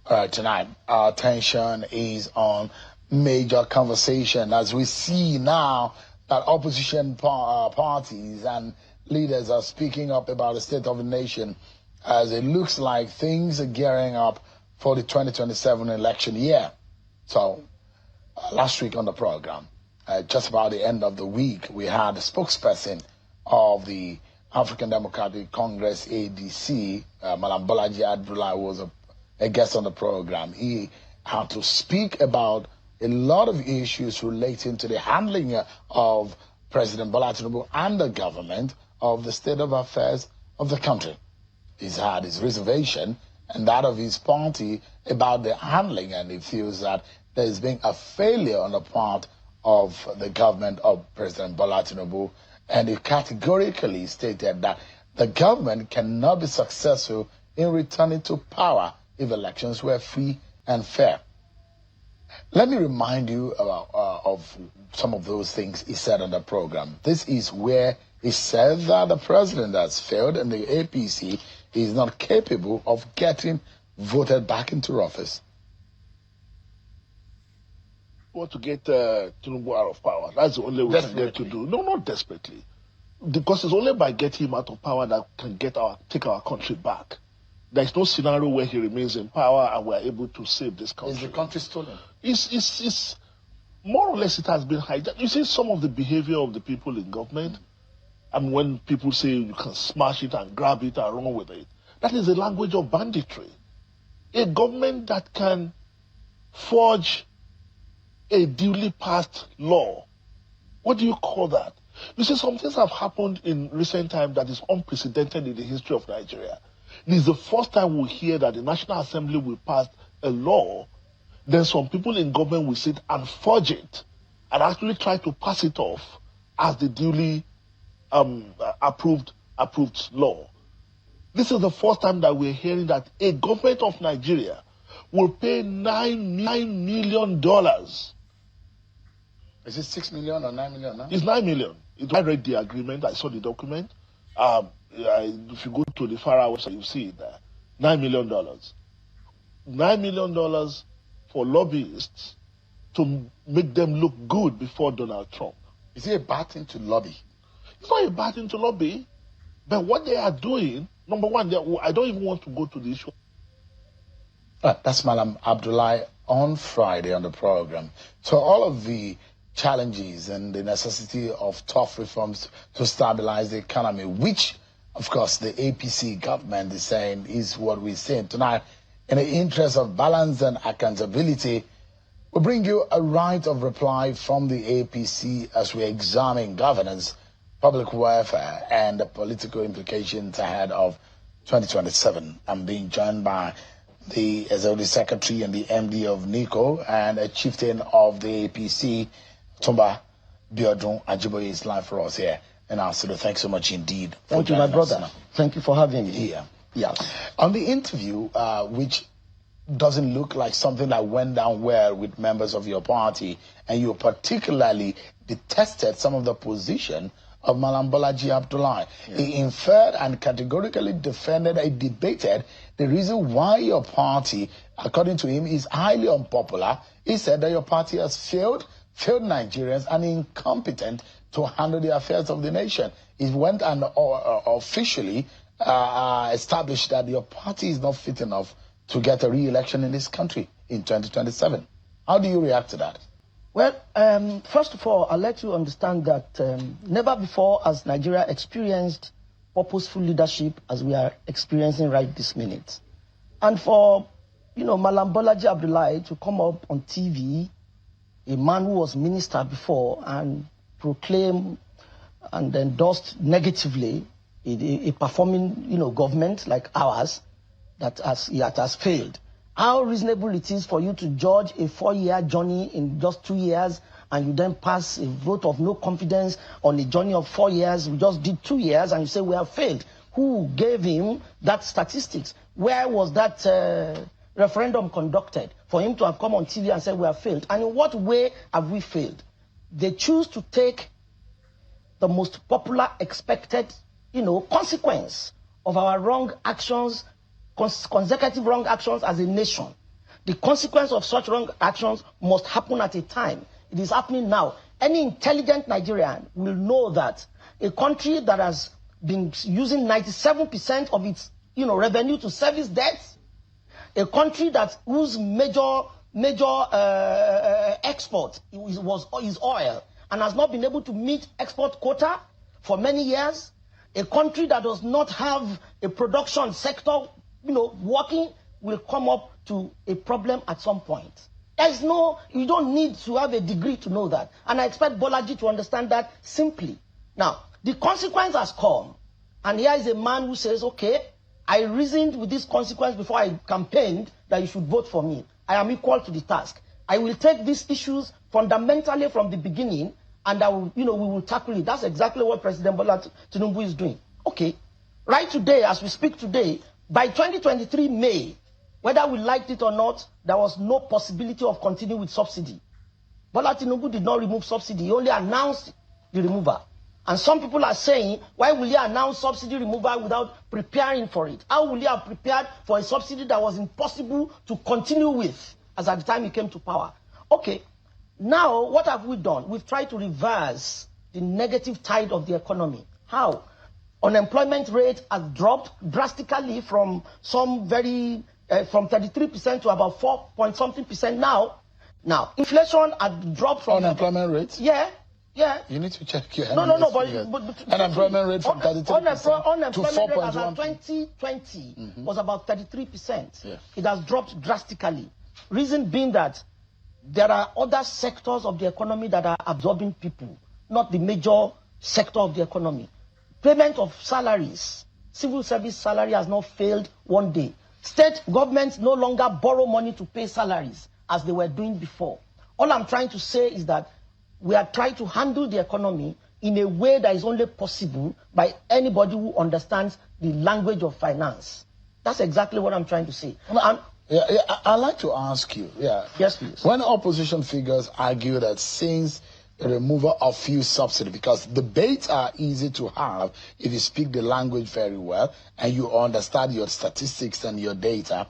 Tonight, our attention is on major conversation as we see now that opposition parties and leaders are speaking up about the state of the nation as it looks like things are gearing up for the 2027 election year. So, last week on the program, just about the end of the week, we had a spokesperson of the African Democratic Congress, ADC, Malam Bolaji Abdullahi, was a guest on the program. He had to speak about a lot of issues relating to the handling of President Bola Tinubu and the government of the state of affairs of the country. He's had his reservation and that of his party about the handling, and he feels that there's been a failure on the part of the government of President Bola Tinubu, and he categorically stated that the government cannot be successful in returning to power if elections were free and fair. Let me remind you of some of those things he said on the program. This is where he said that the president has failed and the APC is not capable of getting voted back into office. Want to get Tinubu out of power. That's the only way we can get to do. No, not desperately. Because it's only by getting him out of power that can take our country back. There's no scenario where he remains in power and we're able to save this country. Is the country stolen? It's more or less it has been hijacked. You see some of the behavior of the people in government, and when people say you can smash it and grab it and run with it, that is the language of banditry. A government that can forge a duly passed law, what do you call that? You see, some things have happened in recent times that is unprecedented in the history of Nigeria. This is the first time we hear that the National Assembly will pass a law, then some people in government will sit and forge it and actually try to pass it off as the duly approved law. This is the first time that we're hearing that a government of Nigeria will pay $9 million. Is it 6 million or 9 million now? It's 9 million. I read the agreement. I saw the document. If you go to the FARA website, you see it there. $9 million. $9 million for lobbyists to make them look good before Donald Trump. Is it a bad thing to lobby? It's not a bad thing to lobby. But what they are doing, number one, I don't even want to go to the issue. That's Malam Abdullahi on Friday on the program. So all of the challenges and the necessity of tough reforms to stabilize the economy, which, of course, the APC government is saying is what we're saying tonight. In the interest of balance and accountability, we bring you a right of reply from the APC as we examine governance, public welfare, and the political implications ahead of 2027. I'm being joined by the Executive Secretary and the MD of NICO and a chieftain of the APC, Tumba Biodun Ajiboye, is live for us here. And also, thanks so much indeed. Thank you, my brother. Thank you for having me here. Yeah. On the interview, which doesn't look like something that went down well with members of your party, and you particularly detested some of the position of Malam Bolaji Abdullahi. Yeah. He inferred and categorically defended and debated the reason why your party, according to him, is highly unpopular. He said that your party has failed Nigerians and incompetent to handle the affairs of the nation. He went and officially established that your party is not fit enough to get a re-election in this country in 2027. How do you react to that? Well, first of all, I'll let you understand that never before has Nigeria experienced purposeful leadership as we are experiencing right this minute. And for, Malam Bolaji Abdullahi to come up on TV, a man who was minister before, and proclaim and endorsed negatively a performing, government like ours that has failed. How reasonable it is for you to judge a 4-year journey in just 2 years, and you then pass a vote of no confidence on a journey of 4 years. We just did 2 years, and you say we have failed. Who gave him that statistics? Where was that referendum conducted for him to have come on TV and said we have failed? And in what way have we failed? They choose to take the most popular expected, consequence of our wrong actions, consecutive wrong actions as a nation. The consequence of such wrong actions must happen at a time. It is happening now. Any intelligent Nigerian will know that a country that has been using 97% of its revenue to service debts, a country whose major export is oil and has not been able to meet export quota for many years, a country that does not have a production sector working, will come up to a problem at some point. You don't need to have a degree to know that. And I expect Bolaji to understand that simply. Now, the consequence has come. And here is a man who says, okay, I reasoned with this consequence before I campaigned that you should vote for me. I am equal to the task. I will take these issues fundamentally from the beginning, and we will tackle it. That's exactly what President Bola Tinubu is doing. Okay, right today, as we speak today, by 2023 May, whether we liked it or not, there was no possibility of continuing with subsidy. Bola Tinubu did not remove subsidy. He only announced the removal. And some people are saying, why will he announce subsidy removal without preparing for it? How will he have prepared for a subsidy that was impossible to continue with as at the time he came to power? Okay, now what have we done? We've tried to reverse the negative tide of the economy. How? Unemployment rate has dropped drastically from from 33% to about 4-point-something% now. Now, inflation had dropped from... Unemployment rate? Yeah. You need to check your... No, but unemployment rate from 33% to 4.1%. As of 2020 was about 33%. Yeah. It has dropped drastically. Reason being that there are other sectors of the economy that are absorbing people, not the major sector of the economy. Payment of salaries, civil service salary has not failed one day. State governments no longer borrow money to pay salaries as they were doing before. All I'm trying to say is that we are trying to handle the economy in a way that is only possible by anybody who understands the language of finance. That's exactly what I'm trying to say. I'd like to ask you, Yes, please. When opposition figures argue that since the removal of fuel subsidy, because debates are easy to have if you speak the language very well and you understand your statistics and your data.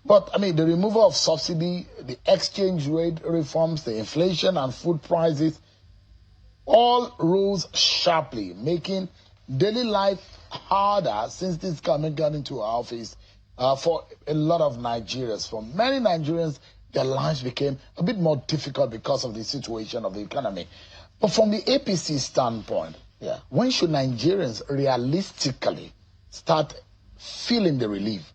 But, I mean, the removal of subsidy, the exchange rate reforms, the inflation and food prices, all rose sharply, making daily life harder since this government got into office for a lot of Nigerians. For many Nigerians, their lives became a bit more difficult because of the situation of the economy. But from the APC standpoint, when should Nigerians realistically start feeling the relief?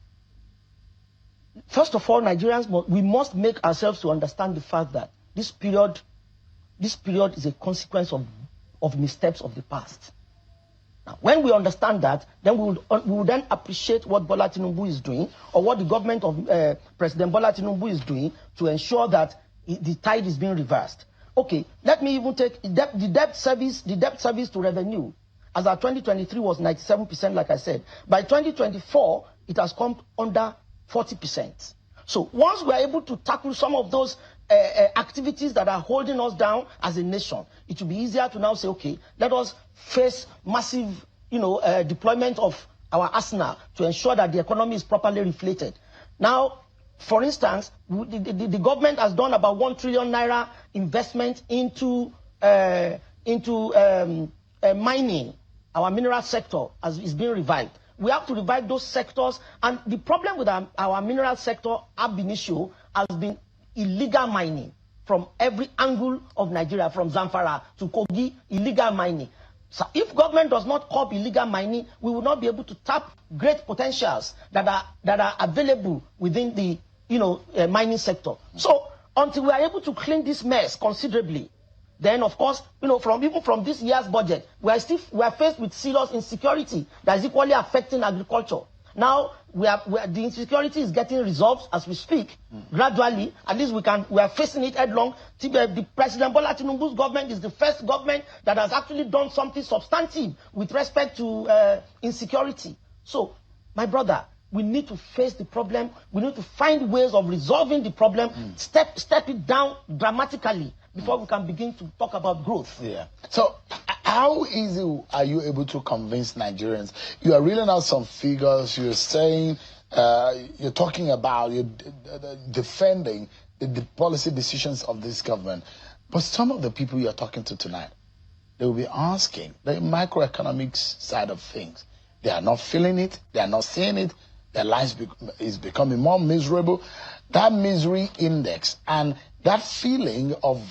First of all, Nigerians, we must make ourselves to understand the fact that this period is a consequence of missteps of the past. Now, when we understand that, then we will then appreciate what Bola Tinubu is doing, or what the government of President Bola Tinubu is doing to ensure that the tide is being reversed. Okay, let me even take the debt service to revenue. As our 2023 was 97%, like I said. By 2024, it has come under 40%. So once we are able to tackle some of those activities that are holding us down as a nation, it will be easier to now say, okay, let us face massive, deployment of our arsenal to ensure that the economy is properly reflated. Now, for instance, the government has done about 1 trillion naira investment into mining. Our mineral sector is being revived. We have to revive those sectors. And the problem with our mineral sector ab initio has been illegal mining from every angle of Nigeria, from Zamfara to Kogi, illegal mining. So if government does not curb illegal mining, we will not be able to tap great potentials that are available within the mining sector. So until we are able to clean this mess considerably, then of course, even from this year's budget, we are faced with serious insecurity that is equally affecting agriculture. Now the insecurity is getting resolved as we speak, gradually. At least we are facing it headlong. The President Bola Tinubu's government is the first government that has actually done something substantive with respect to insecurity. So, my brother, we need to face the problem. We need to find ways of resolving the problem, step it down dramatically before we can begin to talk about growth. Yeah. So, how easy are you able to convince Nigerians? You are reeling out some figures. You're saying you're talking about defending the policy decisions of this government. But some of the people you're talking to tonight, they will be asking the microeconomics side of things. They are not feeling it. They are not seeing it. Their lives is becoming more miserable. That misery index and that feeling of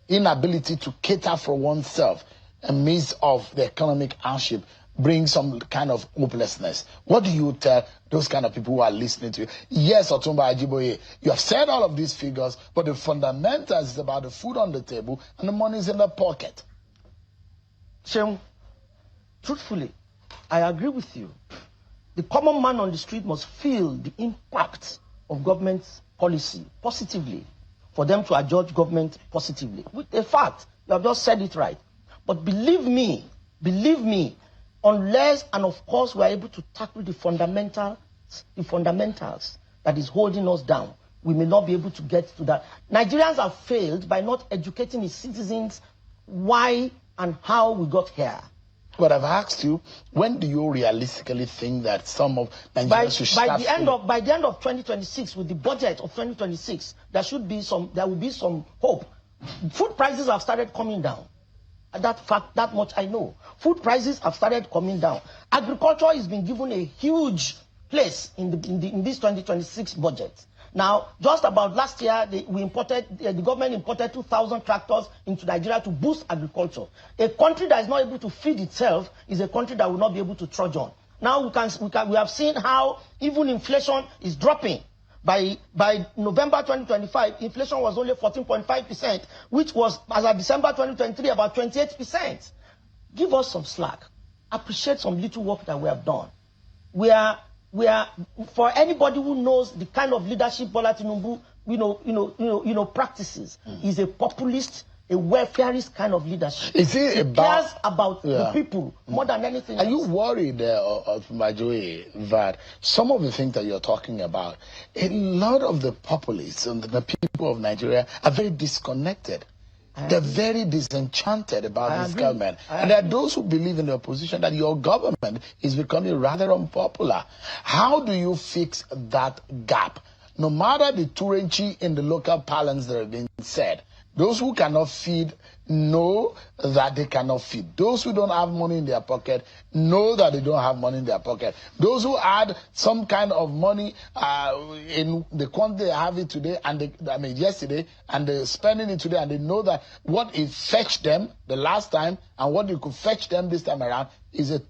inability to cater for oneself amidst of the economic hardship brings some kind of hopelessness. What do you tell those kind of people who are listening to you? Yes, Otumba Ajiboye, you have said all of these figures, but the fundamentals is about the food on the table and the money is in the pocket. Shem, truthfully, I agree with you. The common man on the street must feel the impact of government's policy positively for them to adjudge government positively. With a fact, you have just said it right. But believe me, unless and of course we are able to tackle the fundamentals that is holding us down, we may not be able to get to that. Nigerians have failed by not educating its citizens why and how we got here. But I've asked you, when do you realistically think that some of Nigerians should start? By the end of 2026, with the budget of 2026, there will be some hope. Food prices have started coming down. That much I know. Food prices have started coming down. Agriculture has been given a huge place in this 2026 budget. Now, just about last year, the government imported 2,000 tractors into Nigeria to boost agriculture. A country that is not able to feed itself is a country that will not be able to trudge on. Now we have seen how even inflation is dropping. By November 2025, inflation was only 14.5%, which was, as of December 2023, about 28%. Give us some slack. Appreciate some little work that we have done. We are, for anybody who knows the kind of leadership Bola Tinubu, practices, is a populist, a welfareist kind of leadership. He cares about the people more than anything else. Are you worried, Majoe, that some of the things that you're talking about, a lot of the populists and the people of Nigeria are very disconnected? They're very disenchanted about this government. And there are those who believe in the opposition that your government is becoming rather unpopular. How do you fix that gap? No matter the Turenchi in the local parlance that have been said, those who cannot feed know that they cannot feed. Those who don't have money in their pocket know that they don't have money in their pocket. Those who had some kind of money in the quantity they have it today, yesterday, and they're spending it today, and they know that what it fetched them the last time and what you could fetch them this time around is a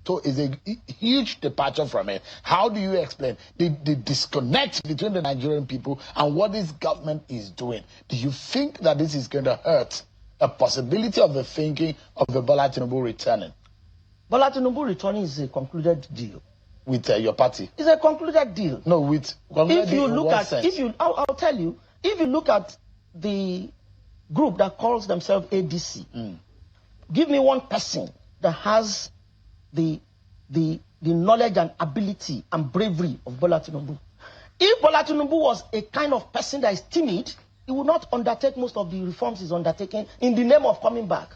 huge departure from it. How do you explain the disconnect between the Nigerian people and what this government is doing? Do you think that this is going to hurt a possibility of the thinking of the Bola Tinubu returning? Bola Tinubu returning is a concluded deal. With your party? It's a concluded deal. No, with if you look at, I'll tell you, if you look at the group that calls themselves ADC, give me one person that has the knowledge and ability and bravery of Bola Tinubu. If Bola Tinubu was a kind of person that is timid, he would not undertake most of the reforms he's undertaking in the name of coming back.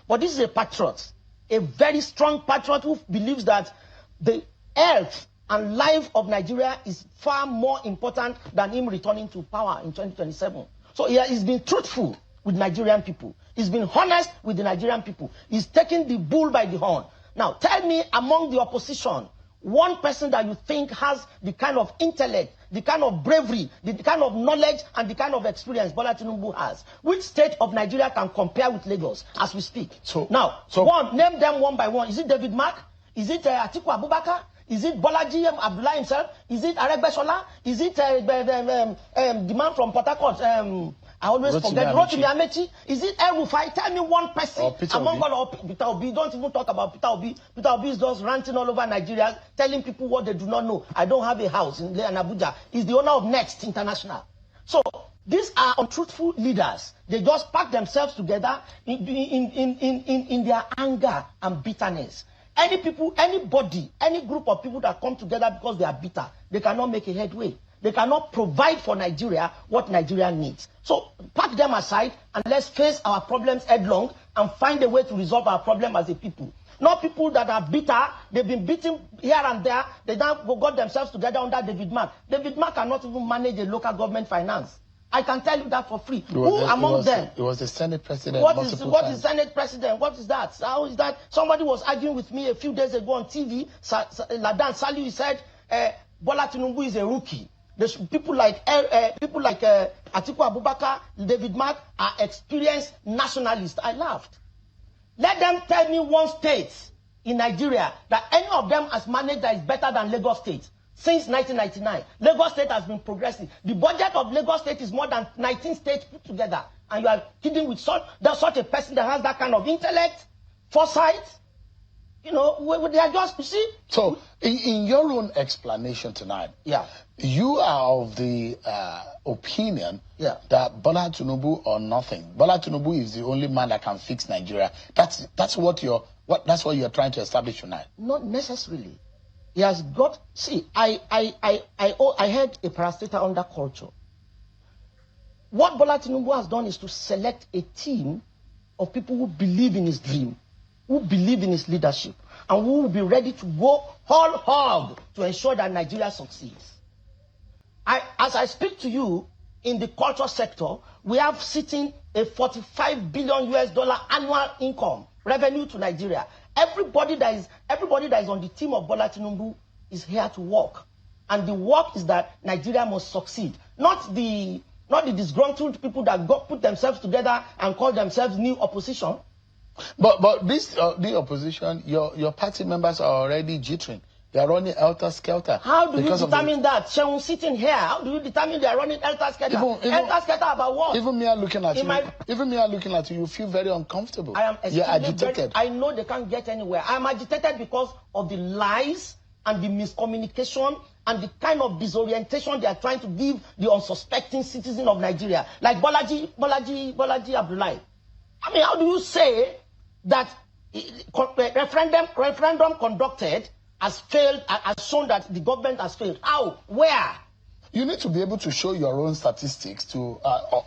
But this is a patriot, a very strong patriot who believes that the health and life of Nigeria is far more important than him returning to power in 2027. So he's been truthful with Nigerian people. He's been honest with the Nigerian people. He's taking the bull by the horn. Now, tell me, among the opposition, one person that you think has the kind of intellect, the kind of bravery, the kind of knowledge, and the kind of experience Bola Tinubu has. Which state of Nigeria can compare with Lagos as we speak? Name them one by one. Is it David Mark? Is it Atiku Abubakar? Is it Bolaji Abdullah himself? Is it Aregbesola? Is it the man from Port Harcourt? I always forget. Rotimi Amechi. Is it El Rufai? Tell me one person among all of Peter Obi. Don't even talk about Peter Obi. Peter Obi is just ranting all over Nigeria, telling people what they do not know. I don't have a house in Abuja. He's the owner of Next International. So these are untruthful leaders. They just pack themselves together in their anger and bitterness. Anybody, any group of people that come together because they are bitter, they cannot make a headway. They cannot provide for Nigeria what Nigeria needs. So pack them aside and let's face our problems headlong and find a way to resolve our problem as a people. not people that are bitter. They've been beaten here and there. They now got themselves together under David Mark. David Mark cannot even manage a local government finance. I can tell you that for free. Who among them? It was the Senate president. What is Senate president? What is that? How is that? Somebody was arguing with me a few days ago on TV. Ladan Saliu said, Bola Tinubu is a rookie. People like Atiku Abubakar, David Mark are experienced nationalists. I laughed. Let them tell me one state in Nigeria that any of them has managed that is better than Lagos State. Since 1999, Lagos State has been progressing. The budget of Lagos State is more than 19 states put together. And you are kidding with such a person that has that kind of intellect, foresight. You know, they are just, you see. So, in your own explanation tonight, yeah, you are of the opinion that Bola Tinubu or nothing. Bola Tinubu is the only man that can fix Nigeria. That's what you're trying to establish tonight. Not necessarily. He has got. See, I heard a parastatal under culture. What Bola Tinubu has done is to select a team of people who believe in his dream, who believe in his leadership, and who will be ready to go whole hog to ensure that Nigeria succeeds. As I speak to you, in the culture sector, we have sitting a $45 billion annual income revenue to Nigeria. Everybody that is on the team of Bola Tinubu is here to work, and the work is that Nigeria must succeed. Not the disgruntled people that put themselves together and call themselves new opposition. But this the opposition, your party members are already jittering. They are running helter-skelter. How do you determine that? Sheun sitting here, how do you determine they are running helter-skelter? Helter-skelter about what? Even me looking at you, you feel very uncomfortable. I am agitated. I know they can't get anywhere. I am agitated because of the lies and the miscommunication and the kind of disorientation they are trying to give the unsuspecting citizen of Nigeria. Like Bolaji Abdullahi. I mean, how do you say that referendum conducted has failed, has shown that the government has failed? How? Where? You need to be able to show your own statistics to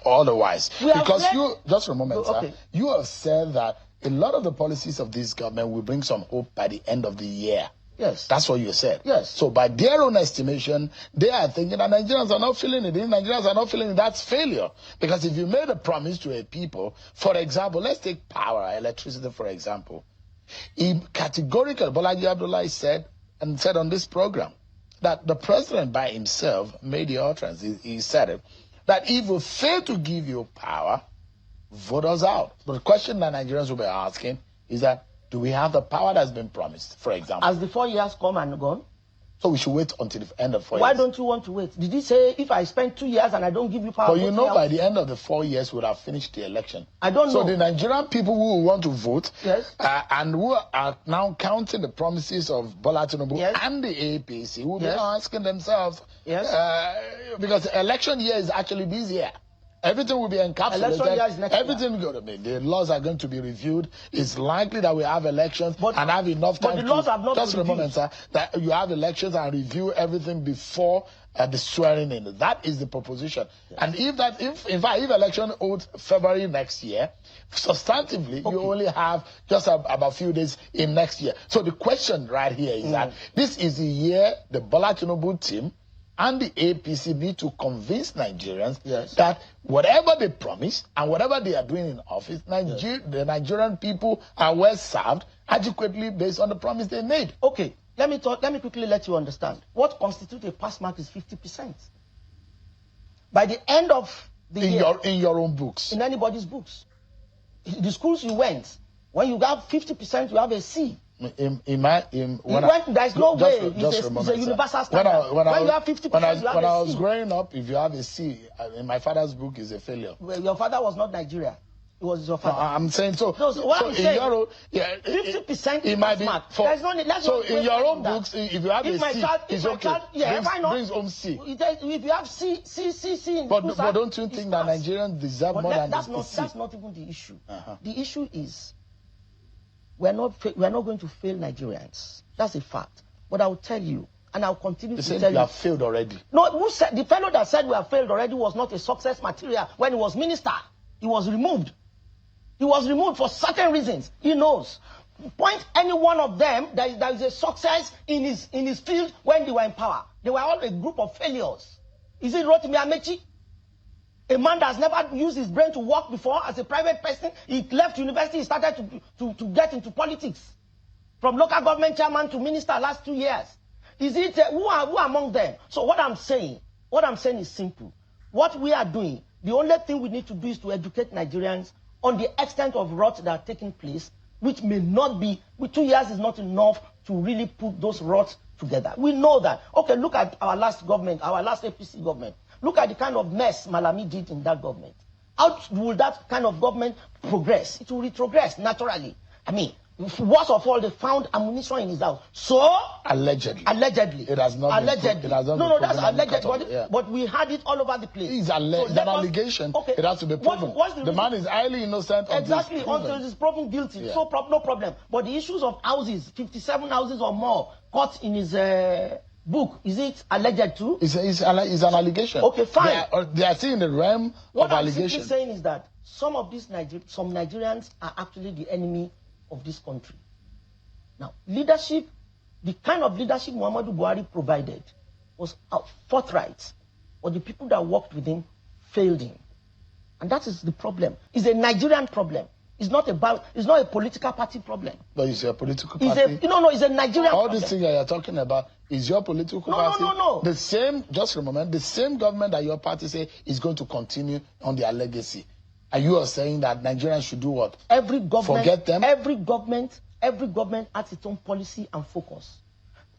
otherwise. Because just for a moment, sir, you have said that a lot of the policies of this government will bring some hope by the end of the year. Yes. That's what you said. Yes. So by their own estimation, they are thinking that Nigerians are not feeling it. If Nigerians are not feeling it, that's failure. Because if you made a promise to a people, for example, let's take power, electricity, for example. Categorically, Bolaji Abdullahi said on this program that the president by himself made the utterance. He said it, that if we fail to give you power, vote us out. But the question that Nigerians will be asking is that, do we have the power that's been promised, for example? As the 4 years come and gone? So we should wait until the end of 4 years. Why don't you want to wait? Did he say, if I spend 2 years and I don't give you power? But you know, by the end of the 4 years, we would have finished the election. I don't know. So the Nigerian people who want to vote, yes, and who are now counting the promises of Bola Tinubu, yes, and the APC, will, yes, be asking themselves, yes, because the election year is actually this year. Everything will be encapsulated. Everything going to be. The laws are going to be reviewed. It's likely that we have elections and have enough time. But the laws have not been just for a moment, sir, that you have elections and review everything before the swearing in. That is the proposition. Yes. And if election holds February next year, substantively, you only have just about a few days in next year. So the question right here is that this is the year the Bola Tinubu team and the APC need to convince Nigerians, yes, that whatever they promise and whatever they are doing in office, the Nigerian people are well served adequately based on the promise they made. Okay, let me quickly let you understand. What constitutes a pass mark is 50%. By the end of the year, in your own books, in anybody's books, the schools you went, when you have 50%, you have a C. There's no way. It's a universal standard. When you have 50%, when I was growing up, if you have a C, in my father's book, is a failure. Well, your father was not Nigeria. It was your father. No, I'm saying so. No, so what I'm saying, 50% it might be. There's no need. So in your own books, if you have a C, it's okay. Brings home C. If you have C in but don't you think that Nigerians deserve more than this? That's not even the issue. The issue is, we're not going to fail Nigerians. That's a fact. But I will tell you, and I'll continue to tell you. You have failed already. No, who said the fellow that said we have failed already was not a success material when he was minister. He was removed. He was removed for certain reasons. He knows. point any one of them that is a success in his field when they were in power. They were all a group of failures. Is it Rotimi Amechi? A man that has never used his brain to work before as a private person. He left university, he started to get into politics. From local government chairman to minister last 2 years. Is it, who among them? So what I'm saying is simple. What we are doing, the only thing we need to do is to educate Nigerians on the extent of rot that are taking place, which may not be, 2 years is not enough to really put those rots together. We know that. Okay, look at our last government, our last APC government. Look at the kind of mess Malami did in that government. How will that kind of government progress? It will retrogress naturally. I mean, worst of all, they found ammunition in his house. So allegedly, it has not allegedly. It has not no, that's alleged. But we had it all over the place. It's an allegation. Okay. It has to be proven. The man is highly innocent. Exactly, until he's proven guilty. Yeah. So no problem. But the issues of houses, 57 houses or more, caught in his book, is it alleged too? It's an allegation. Okay, fine. They are still in the realm of allegation. What I'm simply saying is that some Nigerians are actually the enemy of this country. Now, leadership, the kind of leadership Muhammadu Buhari provided was forthright, but the people that worked with him failed him. And that is the problem. It's a Nigerian problem. It's not a political party problem. But it's a political party. It's a Nigerian problem. All these things that you're talking about is your political party. No. The same, just for a moment, the same government that your party say is going to continue on their legacy. And you are saying that Nigerians should do what? Every government, forget them? Every government has its own policy and focus.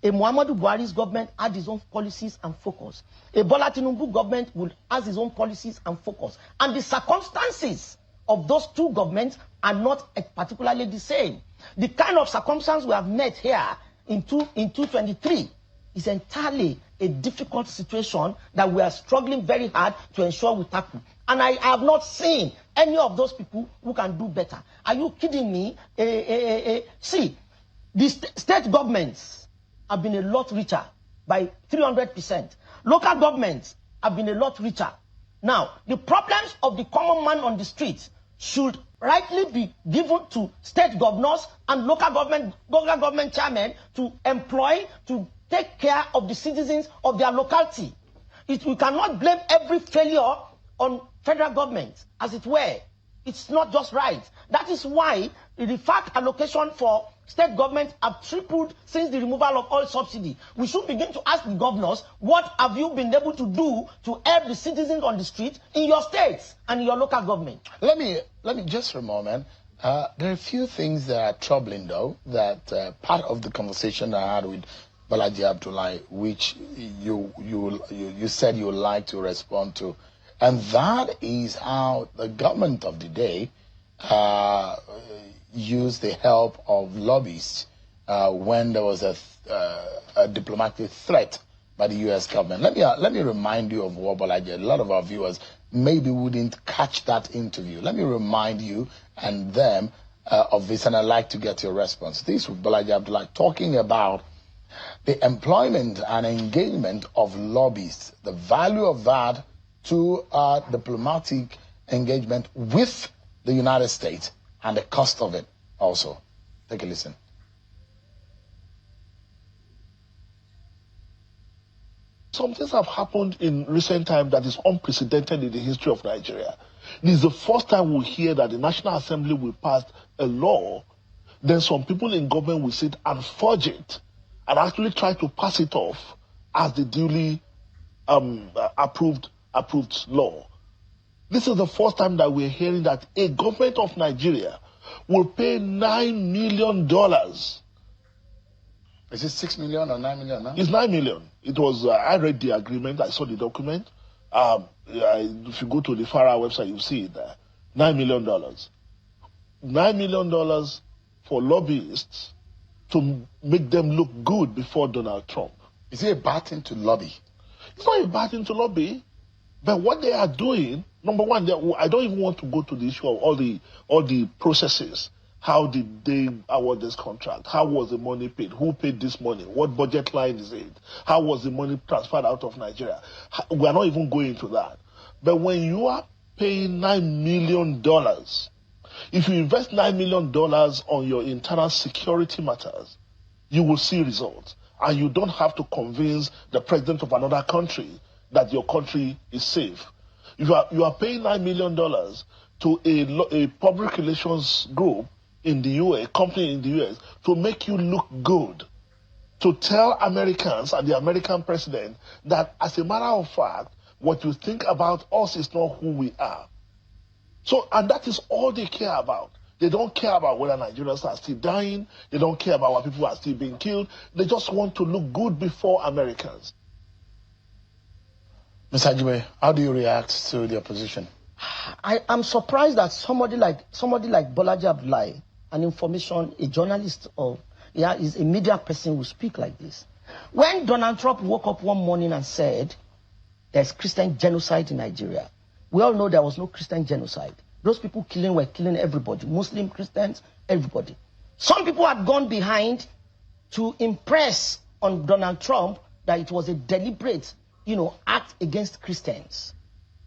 A Muhammadu Buhari's government had its own policies and focus. A Bola Tinubu government has its own policies and focus. And the circumstances of those two governments are not particularly the same. The kind of circumstance we have met here in 2023 is entirely a difficult situation that we are struggling very hard to ensure we tackle. And I have not seen any of those people who can do better. Are you kidding me? See, the state governments have been a lot richer by 300%. Local governments have been a lot richer. Now, the problems of the common man on the streets should rightly be given to state governors and local government chairmen to employ to take care of the citizens of their locality. We cannot blame every failure on federal government, as it were. It's not just right. That is why the fact allocation for state government have tripled since the removal of oil subsidy. We should begin to ask the governors, what have you been able to do to help the citizens on the street in your states and in your local government? Let me just for a moment. There are a few things that are troubling, though, that part of the conversation I had with Balaji Abdullahi, which you said you would like to respond to. And that is how the government of the day used the help of lobbyists when there was a diplomatic threat by the U.S. government. Let me remind you of what Balaji. A lot of our viewers maybe wouldn't catch that interview. Let me remind you and them of this, and I'd like to get your response. This was Balaji Abdullahi talking about the employment and engagement of lobbyists, the value of that to diplomatic engagement with the United States and the cost of it also. Take a listen. Some things have happened in recent time that is unprecedented in the history of Nigeria. This is the first time we hear that the National Assembly will pass a law, then some people in government will sit and forge it and actually try to pass it off as the duly approved law. This is the first time that we're hearing that a government of Nigeria will pay $9 million. Is it 6 million or 9 million now? It's 9 million. It was, I read the agreement, I saw the document. If you go to the FARA website, you see it there. $9 million. $9 million for lobbyists to make them look good before Donald Trump. Is it a bad thing to lobby? It's not a bad thing to lobby. But what they are doing, number one, I don't even want to go to the issue of all the processes. How did they award this contract? How was the money paid? Who paid this money? What budget line is it? How was the money transferred out of Nigeria? We are not even going into that. But when you are paying $9 million If you invest $9 million on your internal security matters, you will see results. And you don't have to convince the president of another country that your country is safe. You are paying $9 million to a public relations group in the US, company in the US, to make you look good, to tell Americans and the American president that, as a matter of fact, what you think about us is not who we are. So, and that is all they care about. They don't care about whether Nigerians are still dying. They don't care about why people are still being killed. They just want to look good before Americans. Mr. Ajiboye, how do you react to the opposition? I'm surprised that somebody like Bolaji Abdullahi, a journalist is a media person, will speak like this. When Donald Trump woke up one morning and said there's Christian genocide in Nigeria, we all know there was no Christian genocide. Those people were killing everybody, Muslim, Christians, everybody. Some people had gone behind to impress on Donald Trump that it was a deliberate, act against Christians.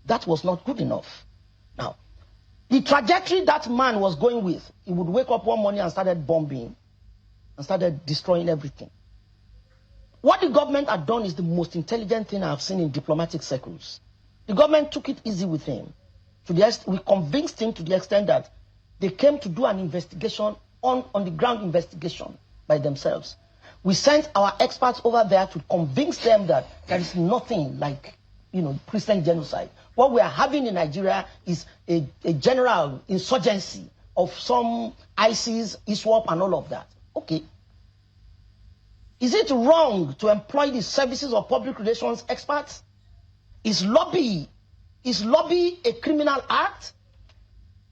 That was not good enough. Now, the trajectory that man was going with, he would wake up one morning and started bombing and started destroying everything. What the government had done is the most intelligent thing I've seen in diplomatic circles. The government took it easy with him. We convinced him to the extent that they came to do an investigation, on the ground investigation by themselves. We sent our experts over there to convince them that there is nothing like, Christian genocide. What we are having in Nigeria is a general insurgency of some ISIS, ISWAP, and all of that. Okay. Is it wrong to employ the services of public relations experts? Is lobby a criminal act?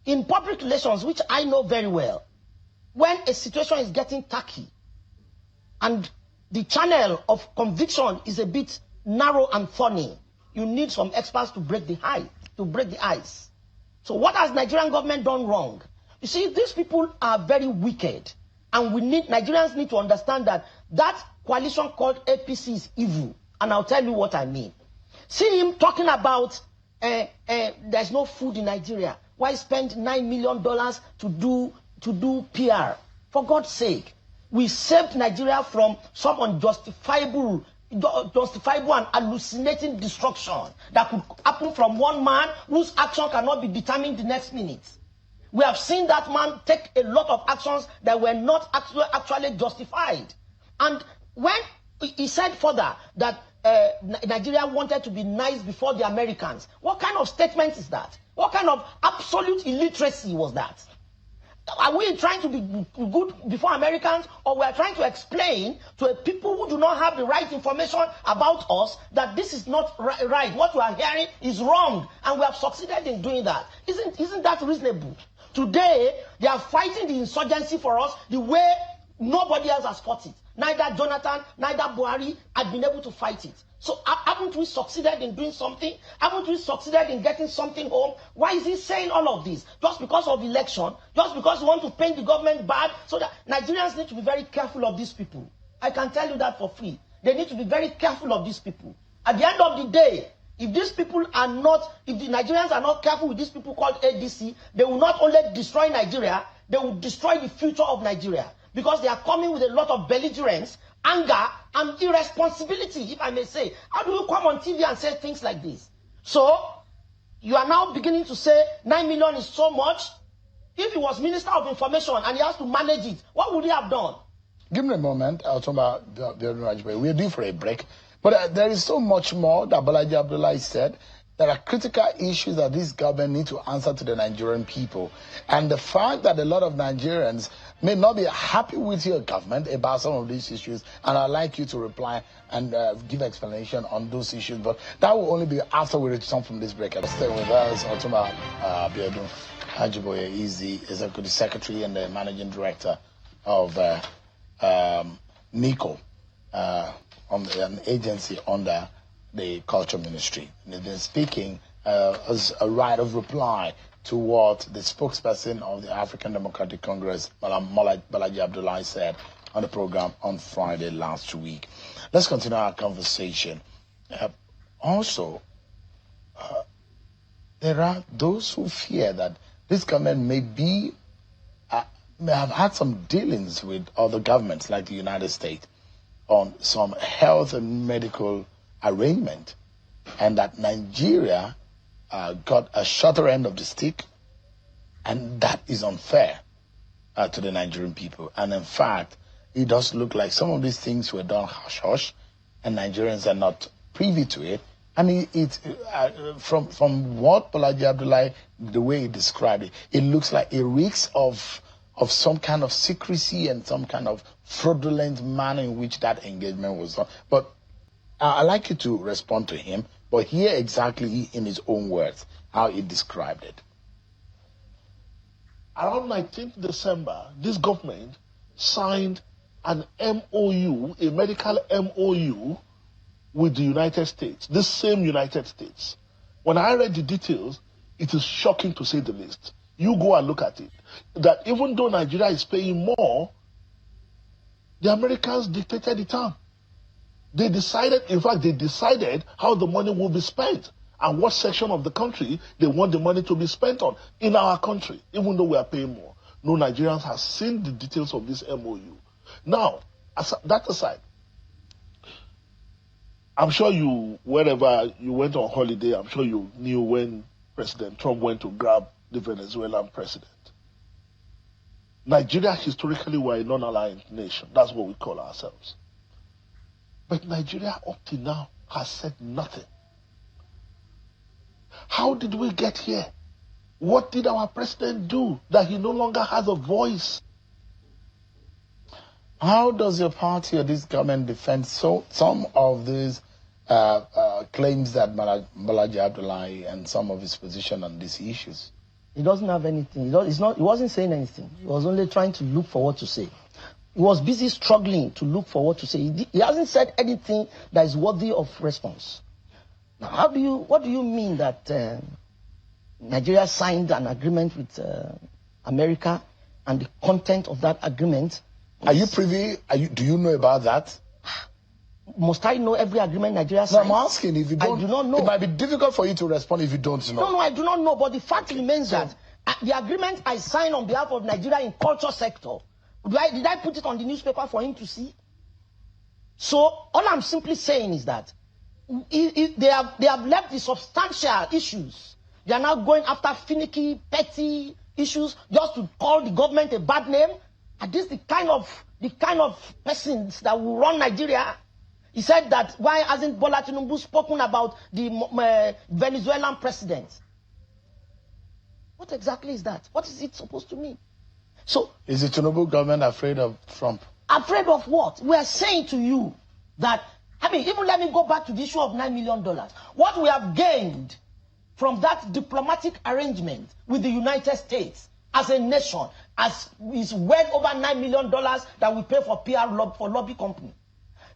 In public relations, which I know very well, when a situation is getting tacky and the channel of conviction is a bit narrow and thorny, you need some experts to break the ice. So what has Nigerian government done wrong? You see, these people are very wicked, and Nigerians need to understand that coalition called APC is evil, and I'll tell you what I mean. See him talking about there's no food in Nigeria. Why spend $9 million to do PR? For God's sake, we saved Nigeria from some unjustifiable and hallucinating destruction that could happen from one man whose action cannot be determined the next minute. We have seen that man take a lot of actions that were not actually justified. And when he said further that Nigeria wanted to be nice before the Americans, what kind of statement is that? What kind of absolute illiteracy was that? Are we trying to be good before Americans, or we are trying to explain to people who do not have the right information about us that this is not right? What we are hearing is wrong, and we have succeeded in doing that. Isn't that reasonable? Today, they are fighting the insurgency for us the way nobody else has fought it. Neither Jonathan, neither Buhari had been able to fight it. So haven't we succeeded in doing something? Haven't we succeeded in getting something home? Why is he saying all of this? Just because of election? Just because we want to paint the government bad? So that Nigerians need to be very careful of these people. I can tell you that for free. They need to be very careful of these people. At the end of the day, if the Nigerians are not careful with these people called ADC, they will not only destroy Nigeria, they will destroy the future of Nigeria. Because they are coming with a lot of belligerence, anger, and irresponsibility, if I may say. How do you come on TV and say things like this? So, you are now beginning to say 9 million is so much. If he was Minister of Information and he has to manage it, what would he have done? Give me a moment. I'll talk about the Ajiboye. We're due for a break. But there is so much more that Bolaji Abdullahi said. There are critical issues that this government needs to answer to the Nigerian people. And the fact that a lot of Nigerians may not be happy with your government about some of these issues, and I'd like you to reply and give explanation on those issues. But that will only be after we return from this break. Stay with us. Otuma Abiodun Ajiboye is the Executive Secretary and the Managing Director of NICO, an agency under the Culture Ministry. And he's been speaking as a right of reply to what the spokesperson of the African Democratic Congress, Bolaji Abdullahi, said on the program on Friday last week. Let's continue our conversation. Also, there are those who fear that this government may have had some dealings with other governments like the United States on some health and medical arrangement, and that Nigeria got a shorter end of the stick, and that is unfair to the Nigerian people. And in fact, it does look like some of these things were done hush-hush, and Nigerians are not privy to it. And from what Bolaji Abdullahi, the way he described it, it looks like it reeks of some kind of secrecy and some kind of fraudulent manner in which that engagement was done. But I'd like you to respond to him, but hear exactly in his own words how he described it. Around 19th December, this government signed an MOU, a medical MOU, with the United States, this same United States. When I read the details, it is shocking to say the least. You go and look at it. That even though Nigeria is paying more, the Americans dictated the term. They decided, in fact, they decided how the money will be spent and what section of the country they want the money to be spent on in our country, even though we are paying more. No Nigerians have seen the details of this MOU. Now, that aside, I'm sure you, wherever you went on holiday, I'm sure you knew when President Trump went to grab the Venezuelan president. Nigeria, historically, were a non-aligned nation. That's what we call ourselves. But Nigeria, up to now, has said nothing. How did we get here? What did our president do that he no longer has a voice? How does your party or this government defend some of these claims that Bolaji Abdullahi and some of his position on these issues? He doesn't have anything. He wasn't saying anything. He was only trying to look for what to say. He was busy struggling to look for what to say. He hasn't said anything that is worthy of response. Now, what do you mean that Nigeria signed an agreement with America, and the content of that agreement? Are you privy? Do you know about that? Must I know every agreement Nigeria signs? No, I'm asking if you don't. I do not know. It might be difficult for you to respond if you don't know. No, I do not know. But the fact remains that the agreement I signed on behalf of Nigeria in culture sector, did I put it on the newspaper for him to see? So all I'm simply saying is that they have left the substantial issues. They are now going after finicky, petty issues just to call the government a bad name. Are this the kind of persons that will run Nigeria? He said that why hasn't Bola Tinubu spoken about the Venezuelan president? What exactly is that? What is it supposed to mean? So, is the Tinubu government afraid of Trump? Afraid of what? We are saying to you that, even let me go back to the issue of $9 million. What we have gained from that diplomatic arrangement with the United States as a nation is well over $9 million that we pay for PR for lobby company.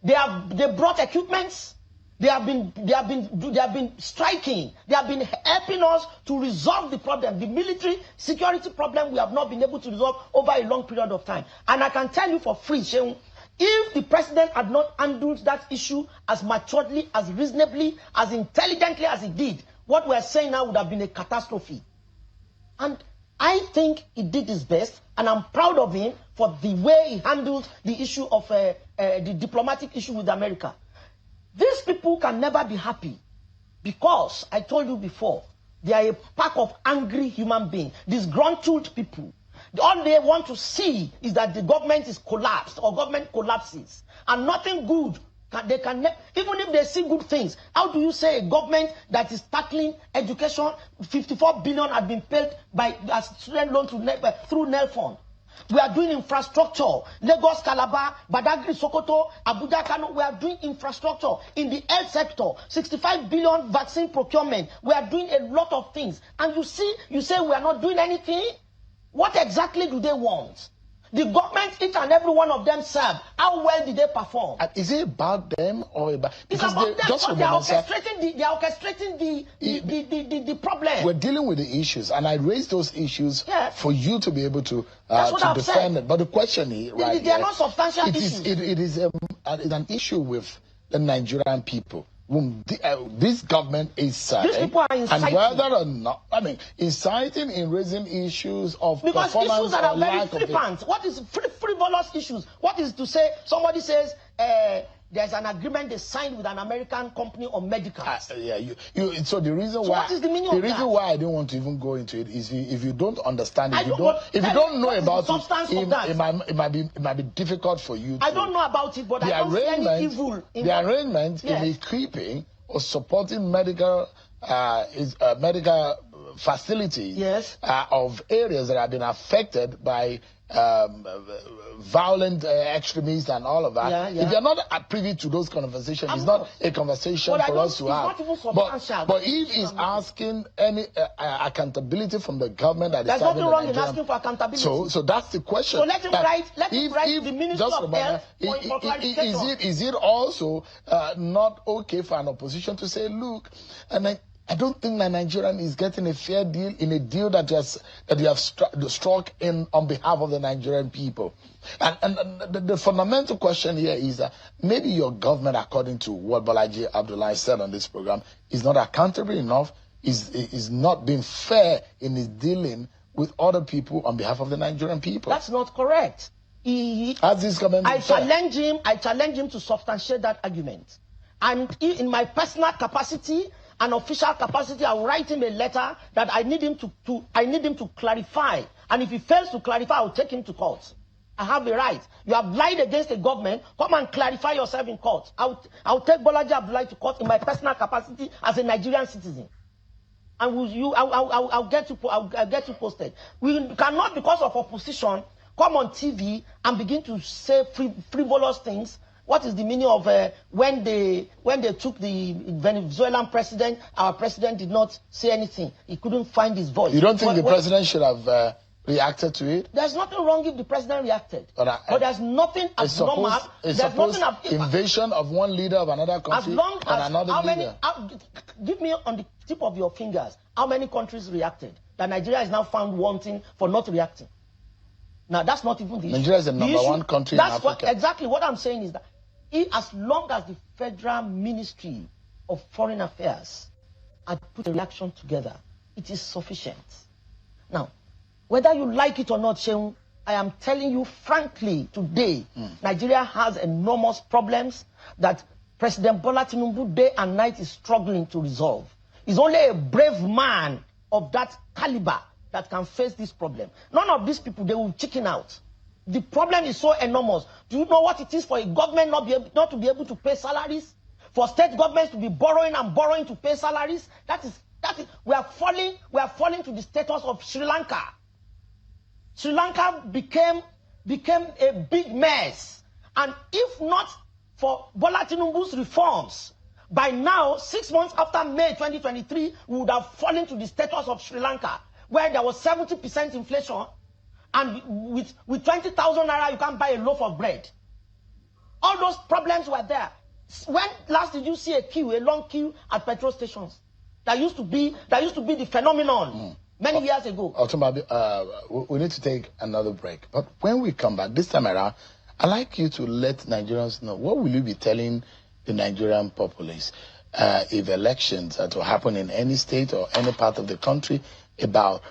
They brought equipments. They have been striking. They have been helping us to resolve the problem, the military security problem we have not been able to resolve over a long period of time. And I can tell you for free, Sheung, if the president had not handled that issue as maturely, as reasonably, as intelligently as he did, what we are saying now would have been a catastrophe. And I think he did his best, and I'm proud of him for the way he handled the issue of the diplomatic issue with America. These people can never be happy because, I told you before, they are a pack of angry human beings, disgruntled people. All they want to see is that the government is collapsed or government collapses, and nothing good. Even if they see good things, how do you say a government that is tackling education, 54 billion had been paid as student loan through NEL fund? We are doing infrastructure. Lagos, Calabar, Badagry, Sokoto, Abuja, Kano. We are doing infrastructure in the health sector. 65 billion vaccine procurement. We are doing a lot of things. And you say we are not doing anything? What exactly do they want? The government, each and every one of them serve. How well did they perform? Is it about them or about... It's about them, but they are orchestrating the problem. We're dealing with the issues, and I raised those issues for you to be able to defend it. But the question is... They are not substantial issues. It is an issue with the Nigerian people whom this government is citing, These people are inciting. and whether or not, I mean, inciting in raising issues of because performance issues that or are very lack flippant. What is frivolous issues? What is to say somebody says there's an agreement they signed with an American company on medicals? So the reason why, what is the meaning of that? why I don't want to even go into it is if you don't understand it, if you don't know about it, it might be difficult for you. I don't know about it, but I don't see any evil in the arrangement in equipping or supporting medical medical facilities of areas that have been affected by violent extremists and all of that. If you're not privy to those conversations, it's not a conversation for us to have. But if he's asking any accountability from the government, there's nothing wrong in asking for accountability. So that's the question. So let him write the Minister of Health for clarification. Is it also not okay for an opposition to say, look, and I don't think that Nigerian is getting a fair deal in a deal that you have struck in on behalf of the Nigerian people. And the fundamental question here is that maybe your government, according to what Bolaji Abdullahi said on this program, is not accountable enough, is not being fair in its dealing with other people on behalf of the Nigerian people. That's not correct. I challenge him to substantiate that argument. And in my personal capacity, an official capacity, I will write him a letter that I need him to clarify. And if he fails to clarify, I will take him to court. I have a right. You have lied against the government. Come and clarify yourself in court. I will take Bolaji Abdullahi to court in my personal capacity as a Nigerian citizen. And I'll get you posted. We cannot, because of opposition, come on TV and begin to say frivolous things. What is the meaning of when they took the Venezuelan president, our president did not say anything. He couldn't find his voice. You don't think the president should have reacted to it? There's nothing wrong if the president reacted. But there's nothing abnormal. There's supposed invasion of one leader of another country and another leader. Give me on the tip of your fingers how many countries reacted. That Nigeria is now found wanting for not reacting. Now, that's not even the issue. Nigeria is the number one country in Africa. Exactly what I'm saying is that as long as the Federal Ministry of Foreign Affairs had put a reaction together, it is sufficient. Now, whether you like it or not, Sheung, I am telling you frankly today, Nigeria has enormous problems that President Bola Tinubu day and night is struggling to resolve. It's only a brave man of that caliber that can face this problem. None of these people, they will chicken out. The problem is so enormous. Do you know what it is for a government not to be able to pay salaries? For state governments to be borrowing and borrowing to pay salaries? That is we are falling to the status of Sri Lanka. Sri Lanka became a big mess. And if not for Bola Tinubu's reforms, by now, 6 months after May 2023, we would have fallen to the status of Sri Lanka, where there was 70% inflation. And with 20,000 naira, you can't buy a loaf of bread. All those problems were there. When last did you see a long queue at petrol stations? That used to be the phenomenon many years ago. We need to take another break. But when we come back, this time around, I'd like you to let Nigerians know, what will you be telling the Nigerian populace if elections are to happen in any state or any part of the country about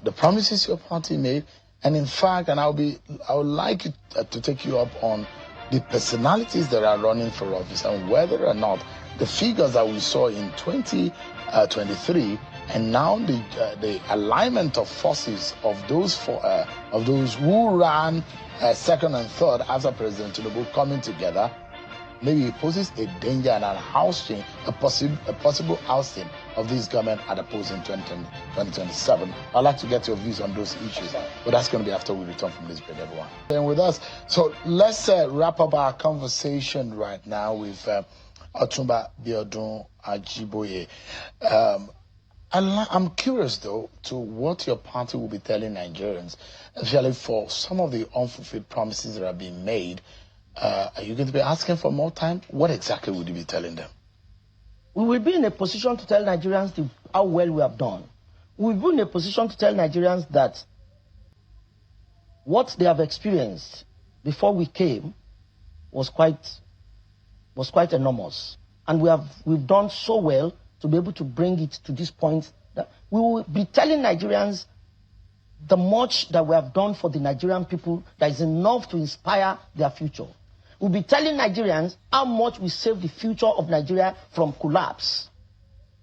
the promises your party made, and in fact, I would like to take you up on the personalities that are running for office and whether or not the figures that we saw in 2023 and now the alignment of forces of those who ran second and third after President Tinubu coming together. Maybe it poses a danger and a possible ousting of this government at the polls in 2027. I'd like to get your views on those issues, but that's going to be after we return from this break, everyone. And with us, so let's wrap up our conversation right now with Otumba Biodun Ajiboye. I'm curious, though, to what your party will be telling Nigerians, especially for some of the unfulfilled promises that are being made. Are you going to be asking for more time? What exactly would you be telling them? We will be in a position to tell Nigerians how well we have done. We will be in a position to tell Nigerians that what they have experienced before we came was quite enormous. And we've done so well to be able to bring it to this point that we will be telling Nigerians the much that we have done for the Nigerian people that is enough to inspire their future. We'll be telling Nigerians how much we save the future of Nigeria from collapse.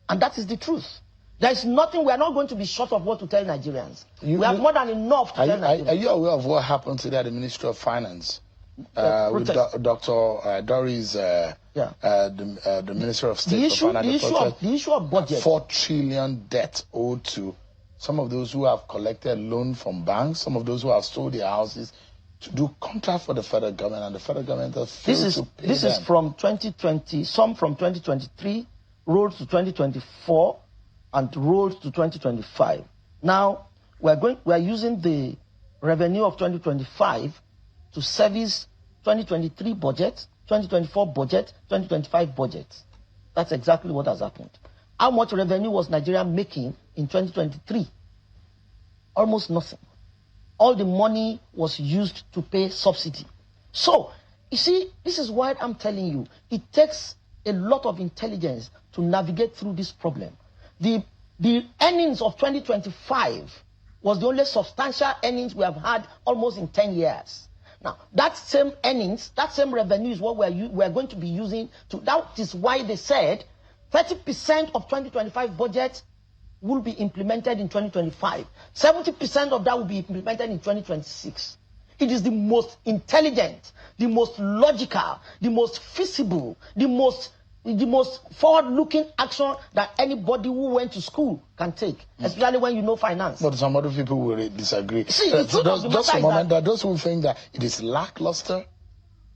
And that is the truth. There is nothing, we are not going to be short of what to tell Nigerians. We have more than enough to tell Nigerians. Are you aware of what happened today at the Ministry of Finance? With Dr. Doris, the Minister of State for Finance. The issue of budget. 4 trillion debt owed to some of those who have collected loan from banks, some of those who have sold their houses to do contract for the federal government, and the federal government has failed to pay This is from 2020, some from 2023, rolled to 2024, and rolled to 2025. Now, we are using the revenue of 2025 to service 2023 budget, 2024 budget, 2025 budget. That's exactly what has happened. How much revenue was Nigeria making in 2023? Almost nothing. All the money was used to pay subsidy. So, you see, this is why I'm telling you, it takes a lot of intelligence to navigate through this problem. The earnings of 2025 was the only substantial earnings we have had almost in 10 years. Now, that same earnings, that same revenue is what we're going to be using to, that is why they said 30% of 2025 budget will be implemented in 2025. 70% of that will be implemented in 2026. It is the most intelligent, the most logical, the most feasible, the most forward-looking action that anybody who went to school can take, especially when you know finance. But some other people will disagree. See, just a moment, there are those who think that it is lackluster,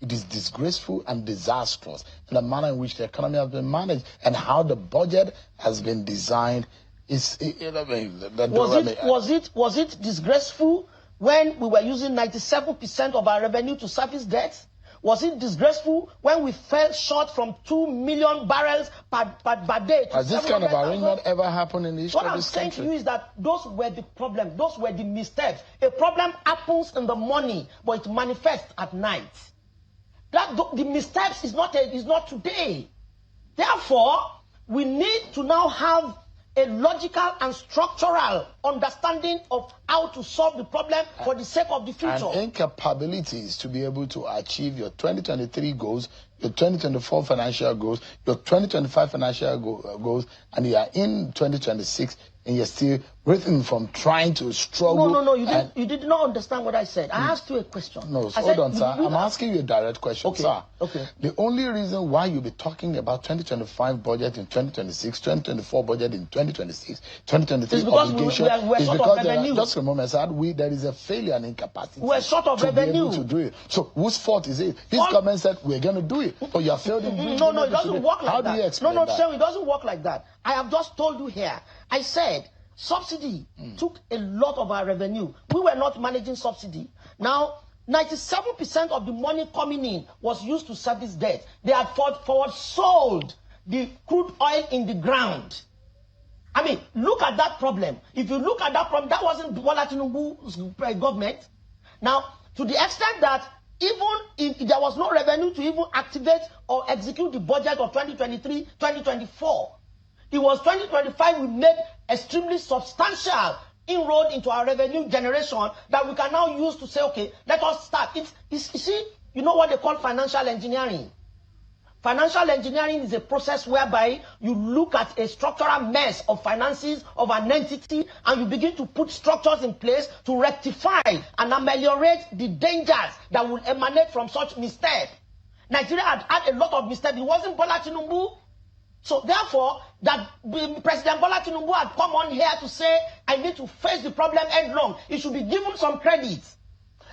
it is disgraceful and disastrous in the manner in which the economy has been managed and how the budget has been designed. Was it disgraceful when we were using 97% of our revenue to service debt? Was it disgraceful when we fell short from 2 million barrels per day? Has this kind of arrangement ever happened in the history of this country? What I'm saying to you is that those were the problems, those were the missteps. A problem happens in the morning, but it manifests at night. The missteps is not today. Therefore, we need to now have a logical and structural understanding of how to solve the problem for the sake of the future. And incapabilities to be able to achieve your 2023 goals, your 2024 financial goals, your 2025 financial goals, and you are in 2026 and you're still written from trying to struggle. No, you did not understand what I said. I asked you a question. No, hold on, sir. I'm asking you a direct question, sir. Okay. The only reason why you'll be talking about 2025 budget in 2026, 2024 budget in 2026, 2023 obligation we're is short because of revenue. just a moment, sir, there is a failure and incapacity. We're short of to revenue. be able to do it. So whose fault is it? This government said we're going to do it, but you have failed in doing it. No, it doesn't work like that. How do you explain that? No, it doesn't work like that. I have just told you here. I said subsidy took a lot of our revenue. We were not managing subsidy. Now, 97% of the money coming in was used to service debt. They had forward sold the crude oil in the ground. I mean, look at that problem. If you look at that problem, that wasn't Bola Tinubu's government. Now, to the extent that even if there was no revenue to even activate or execute the budget of 2023, 2024, it was 2025 we made extremely substantial inroad into our revenue generation that we can now use to say, okay, let us start. You see, you know what they call financial engineering. Financial engineering is a process whereby you look at a structural mess of finances of an entity and you begin to put structures in place to rectify and ameliorate the dangers that will emanate from such misstep. Nigeria had a lot of missteps. It wasn't Bola Tinubu. So therefore, that President Bola Tinubu had come on here to say, I need to face the problem headlong. He should be given some credit.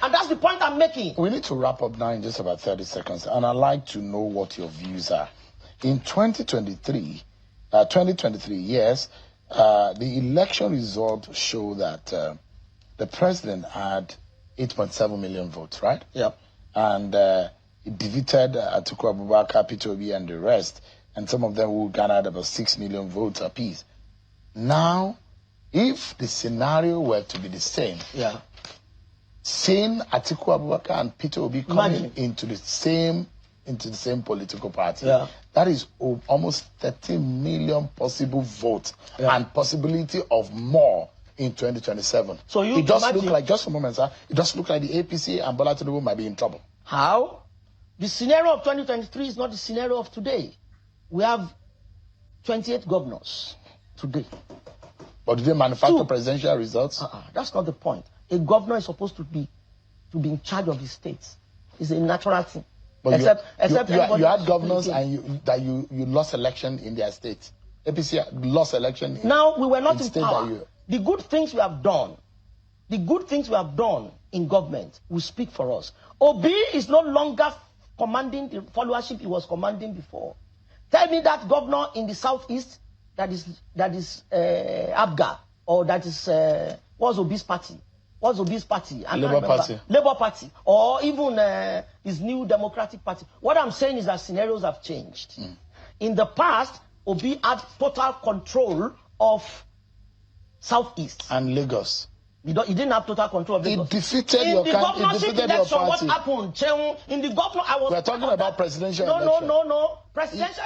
And that's the point I'm making. We need to wrap up now in just about 30 seconds. And I'd like to know what your views are. In 2023, yes, the election results show that the president had 8.7 million votes, right? Yep. And he defeated Atiku Abubakar, Peter Obi, and the rest. And some of them who garnered about 6 million votes apiece. Now, if the scenario were to be the same, seeing Atiku Abubakar and Peter Obi coming into the same into the same political party. Yeah. That is almost 13 million possible votes and possibility of more in 2027. So you it does imagine, look like, just a moment, sir, it does look like the APC and Bola Tinubu might be in trouble. How? The scenario of 2023 is not the scenario of today. We have 28 governors today. But do they manufacture presidential results? That's not the point. A governor is supposed to be in charge of his states. It's a natural thing. But except you had governors and you lost election in their state. APC lost election. Now we were not in state power. The good things we have done, in government will speak for us. Obi is no longer commanding the followership he was commanding before. Tell me that governor in the southeast that is Abga, or that is what's Obi's party? What's Obi's party? Labour Party, or even his new Democratic Party. What I'm saying is that scenarios have changed. In the past, Obi had total control of southeast and Lagos. He didn't have total control of Lagos. He defeated your What happened? In the governor, we're talking about presidential election. No. Presidential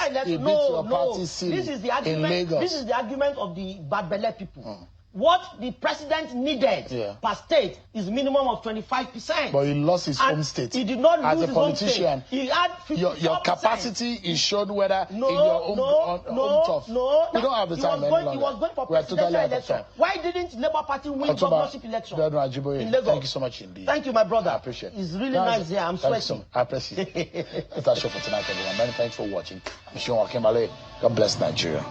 election. No. This is the argument. This is the argument of the bad belly people. What the president needed per state is minimum of 25%. But he lost his home state. He did not as lose a politician. He had 54%. Your capacity is shown whether in your home turf. No. We don't have the time any longer. He was going for presidential election. Why didn't Labour Party win governorship election? In Lagos. Thank you so much indeed. Thank you, my brother. I appreciate it. It's really nice here. I'm sweating. I appreciate it. That's our show for tonight, everyone. Many thanks for watching. I'm Sean Wakembale. God bless Nigeria.